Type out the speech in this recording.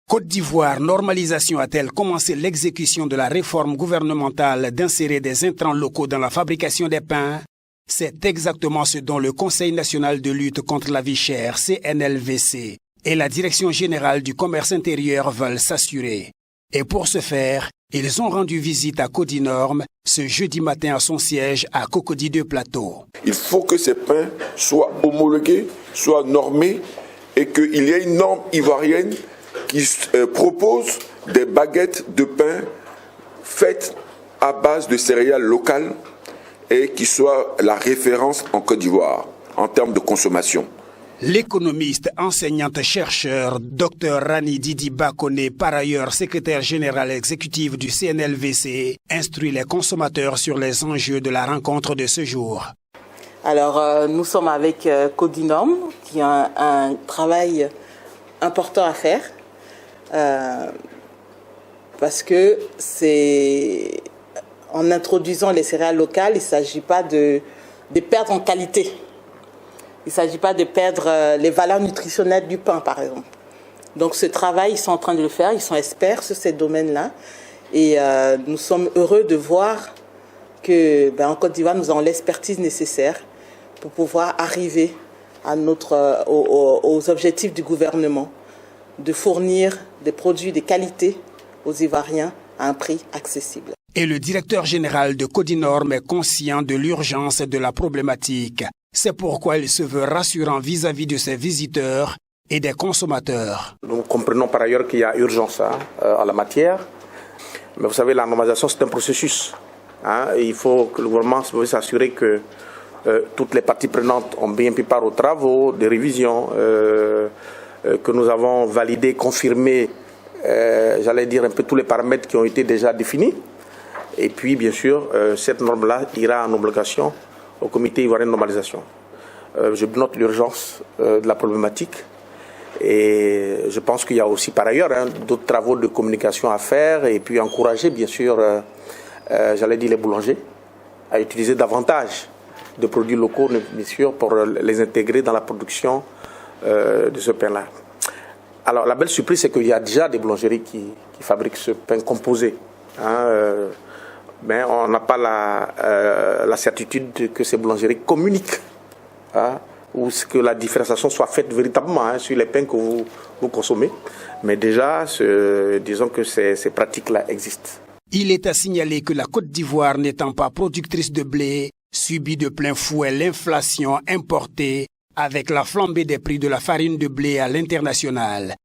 Côte d'Ivoire, normalisation a-t-elle commencé l'exécution de la réforme gouvernementale d'insérer des intrants locaux dans la fabrication des pains? C'est exactement ce dont le Conseil national de lutte contre la vie chère, CNLVC, et la Direction générale du commerce intérieur veulent s'assurer. Et pour ce faire, ils ont rendu visite à Codinorm ce jeudi matin à son siège à Cocody de Plateau. Il faut que ces pains soient homologués, soient normés et qu'il y ait une norme ivoirienne qui propose des baguettes de pain faites à base de céréales locales et qui soit la référence en Côte d'Ivoire en termes de consommation. L'économiste, enseignante-chercheur, Dr Rani Didi Bakone, par ailleurs secrétaire général exécutif du CNLVC, instruit les consommateurs sur les enjeux de la rencontre de ce jour. Alors, nous sommes avec Codinorm, qui a un travail important à faire, parce que c'est en introduisant les céréales locales, il ne s'agit pas de perdre en qualité. Il ne s'agit pas de perdre les valeurs nutritionnelles du pain, par exemple. Donc ce travail, ils sont en train de le faire, ils sont experts sur ces domaines-là. Et nous sommes heureux de voir qu'en Côte d'Ivoire, nous avons l'expertise nécessaire pour pouvoir arriver à aux objectifs du gouvernement de fournir des produits de qualité aux Ivoiriens à un prix accessible. Et le directeur général de Codinorm est conscient de l'urgence de la problématique. C'est pourquoi il se veut rassurant vis-à-vis de ses visiteurs et des consommateurs. Nous comprenons par ailleurs qu'il y a urgence en la matière. Mais vous savez, la normalisation, c'est un processus. Il faut que le gouvernement s'assure que toutes les parties prenantes ont bien pris part aux travaux de révision, que nous avons validé, confirmé, j'allais dire un peu tous les paramètres qui ont été déjà définis. Et puis, bien sûr, cette norme-là ira en homologation au comité ivoirien de normalisation. Je note l'urgence de la problématique et je pense qu'il y a aussi par ailleurs d'autres travaux de communication à faire et puis encourager bien sûr, j'allais dire les boulangers à utiliser davantage de produits locaux bien sûr pour les intégrer dans la production de ce pain-là. Alors la belle surprise c'est qu'il y a déjà des boulangeries qui fabriquent ce pain composé. Mais on n'a pas la certitude que ces boulangeries communiquent, ou que la différenciation soit faite véritablement sur les pains que vous consommez. Mais déjà, disons que ces pratiques-là existent. Il est à signaler que la Côte d'Ivoire, n'étant pas productrice de blé, subit de plein fouet l'inflation importée avec la flambée des prix de la farine de blé à l'international.